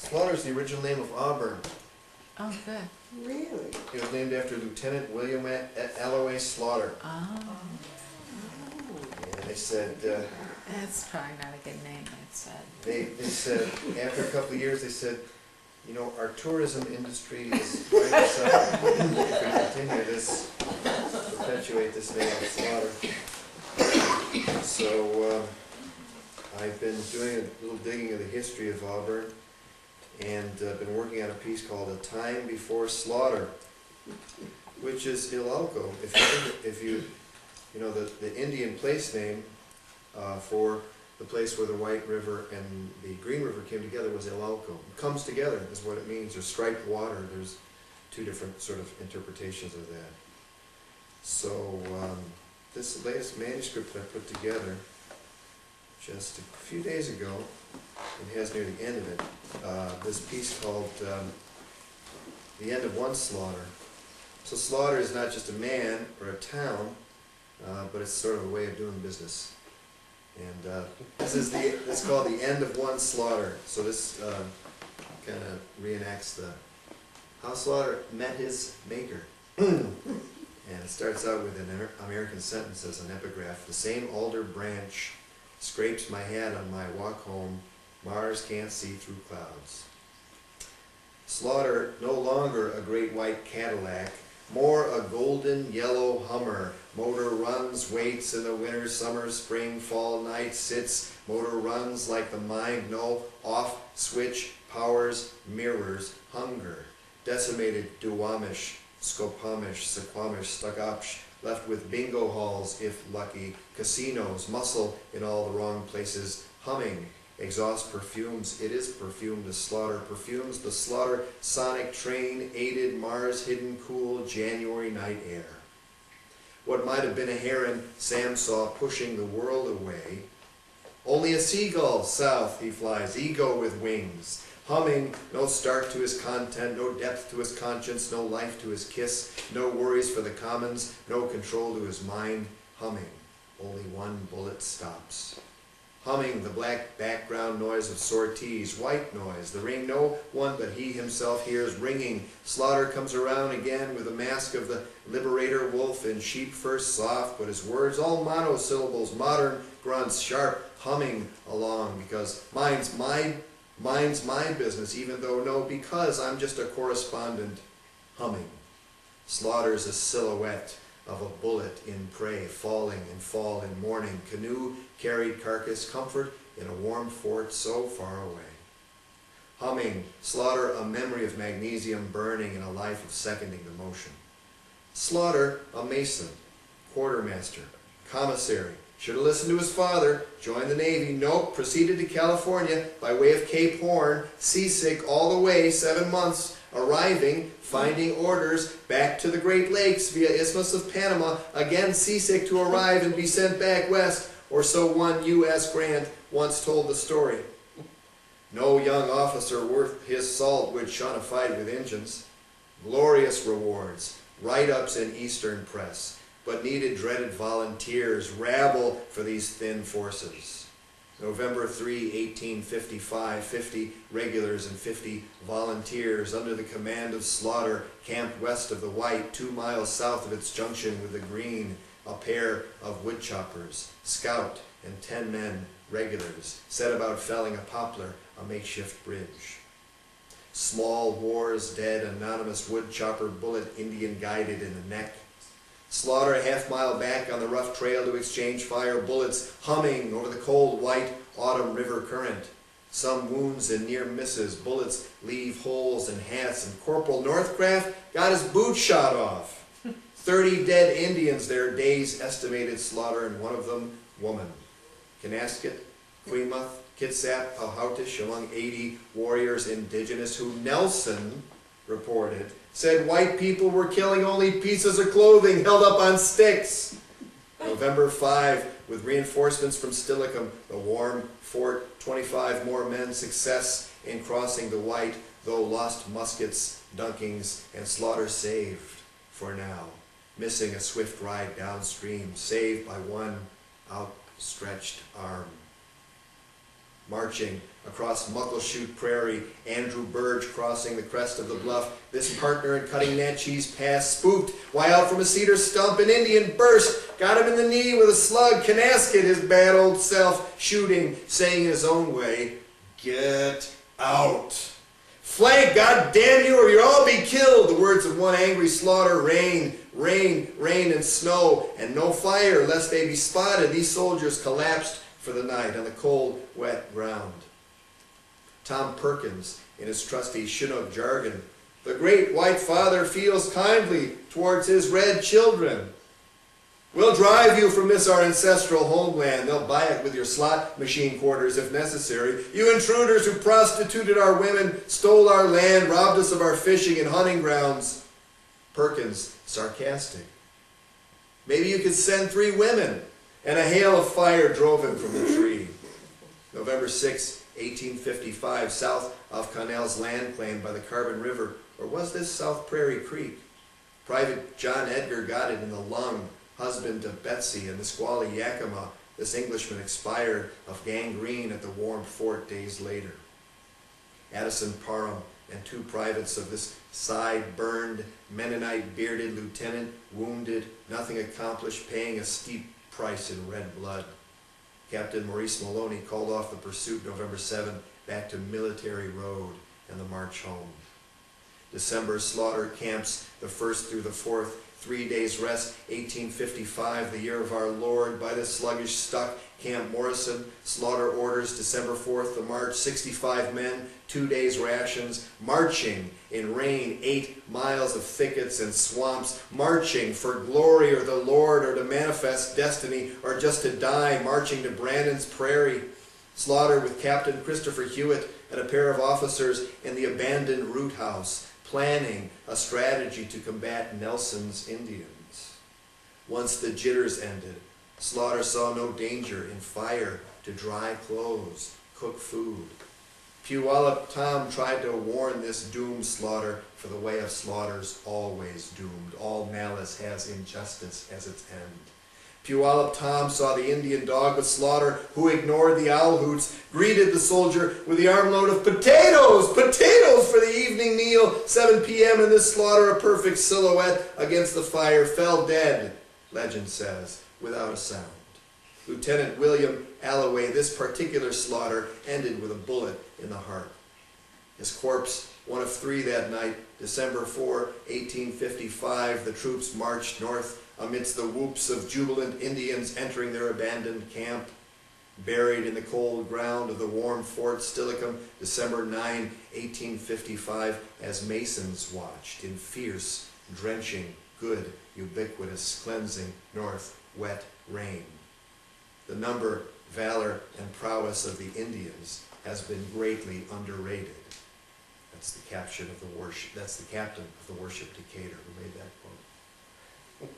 Slaughter's the original name of Auburn. Oh, good. Really? It was named after Lieutenant William Alloway Slaughter. Oh, And they said, that's probably not a good name, they said. they said, after a couple of years, they said, you know, our tourism industry is going to suffer if we continue this, perpetuate this name of Slaughter. So I've been doing a little digging of the history of Auburn, and been working on a piece called A Time Before Slaughter, which is illogical. If you know, the Indian place name for the place where the White River and the Green River came together was illogical. Comes together is what it means, or striped water. There's two different sort of interpretations of that. So this latest manuscript that I put together just a few days ago, it has near the end of it, this piece called The End of One Slaughter. So slaughter is not just a man or a town, but it's sort of a way of doing business. And it's called The End of One Slaughter. So this kind of reenacts how Slaughter met his maker. And it starts out with an American sentence as an epigraph. The same alder branch scrapes my head on my walk home. Mars can't see through clouds. Slaughter, no longer a great white Cadillac, more a golden yellow Hummer. Motor runs, waits in the winter, summer, spring, fall, night, sits. Motor runs like the mind, no off switch, powers, mirrors, hunger. Decimated Duwamish, Skopomish, Sequamish, Stuckopsh, left with bingo halls, if lucky, casinos, muscle in all the wrong places, humming, exhaust perfumes, it is perfumed to slaughter, perfumes the slaughter, sonic train, aided Mars, hidden cool, January night air. What might have been a heron, Sam saw pushing the world away. Only a seagull, south he flies, ego with wings. Humming, no start to his content, no depth to his conscience, no life to his kiss, no worries for the commons, no control to his mind. Humming, only one bullet stops. Humming, the black background noise of sorties, white noise, the ring no one but he himself hears ringing. Slaughter comes around again with the mask of the liberator wolf in sheep first soft, but his words all monosyllables, modern grunts, sharp, humming along, because mine's my business, even though no, because I'm just a correspondent. Humming. Slaughter's a silhouette of a bullet in prey, falling and fall in morning. Canoe carried carcass, comfort in a warm fort so far away. Humming, Slaughter, a memory of magnesium burning in a life of seconding the motion. Slaughter, a mason, quartermaster, commissary, should have listened to his father, joined the Navy, nope, proceeded to California by way of Cape Horn, seasick all the way, 7 months, arriving, finding orders, back to the Great Lakes via Isthmus of Panama, again seasick to arrive and be sent back west, or so one U.S. Grant once told the story. No young officer worth his salt would shun a fight with Injuns. Glorious rewards, write-ups in Eastern press, but needed dreaded volunteers, rabble for these thin forces. November 3, 1855, 50 regulars and 50 volunteers under the command of Slaughter camped west of the White, 2 miles south of its junction with the Green, a pair of woodchoppers, Scout and 10 men, regulars, set about felling a poplar, a makeshift bridge. Small wars, dead, anonymous woodchopper, bullet Indian guided in the neck. Slaughter a half-mile back on the rough trail to exchange fire, bullets humming over the cold white autumn river current. Some wounds and near misses, bullets leave holes in hats, and Corporal Northcraft got his boot shot off. 30 dead Indians, their days estimated. Slaughter, and one of them, woman. Canasket, Queemuth, Kitsap, Powhatish, among 80 warriors indigenous who Nelson reported said white people were killing only pieces of clothing held up on sticks. November 5, with reinforcements from Steilacoom, the warm fort, 25 more men, success in crossing the White, though lost muskets, dunkings, and Slaughter saved for now, missing a swift ride downstream, saved by one outstretched arm. marching across Muckleshoot Prairie, Andrew Burge crossing the crest of the bluff, this partner in cutting Natchez Pass, spooked, why out from a cedar stump an Indian burst, got him in the knee with a slug, Canasket his bad old self, shooting, saying his own way, "Get out. Flank, God damn you, or you'll all be killed," the words of one angry slaughter. Rain, rain, rain and snow, and no fire, lest they be spotted. These soldiers collapsed for the night on the cold, wet ground. Tom Perkins, in his trusty Chinook jargon, "The great white father feels kindly towards his red children. We'll drive you from this our ancestral homeland. They'll buy it with your slot machine quarters if necessary. You intruders who prostituted our women, stole our land, robbed us of our fishing and hunting grounds." Perkins, sarcastic. "Maybe you could send 3 women." And a hail of fire drove him from the tree. November 6, 1855, south of Connell's land claimed by the Carbon River, or was this South Prairie Creek? Private John Edgar got it in the lung, husband of Betsy and the squally Yakima. This Englishman expired of gangrene at the warm fort days later. Addison Parham and 2 privates of this side-burned, Mennonite-bearded lieutenant, wounded, nothing accomplished, paying a steep price in red blood. Captain Maurice Maloney called off the pursuit November 7 back to Military Road and the march home. December slaughter camps, the 1st through the 4th, 3 days rest, 1855, the year of our Lord, by the sluggish stuck, Camp Morrison, slaughter orders, December 4th, the march, 65 men, 2 days rations, marching in rain, 8 miles of thickets and swamps, marching for glory or the Lord or to manifest destiny or just to die, marching to Brandon's Prairie, slaughter with Captain Christopher Hewitt and a pair of officers in the abandoned root house, planning a strategy to combat Nelson's Indians. Once the jitters ended, slaughter saw no danger in fire to dry clothes, cook food. Puyallup Tom tried to warn this doomed slaughter, for the way of slaughter's always doomed. All malice has injustice as its end. Puyallup Tom saw the Indian dog with slaughter, who ignored the owl hoots, greeted the soldier with the armload of potatoes, potatoes for the evening meal. 7 p.m. and this slaughter, a perfect silhouette against the fire, fell dead, legend says, without a sound. Lieutenant William Alloway, this particular slaughter ended with a bullet in the heart. His corpse, one of 3 that night, December 4, 1855, the troops marched north amidst the whoops of jubilant Indians entering their abandoned camp. Buried in the cold ground of the warm Fort Steilacoom, December 9, 1855, as Masons watched in fierce, drenching, good, ubiquitous, cleansing, north, wet rain. The number, valor, and prowess of the Indians has been greatly underrated. That's the caption of the worship. That's the captain of the worship Decatur who made that quote.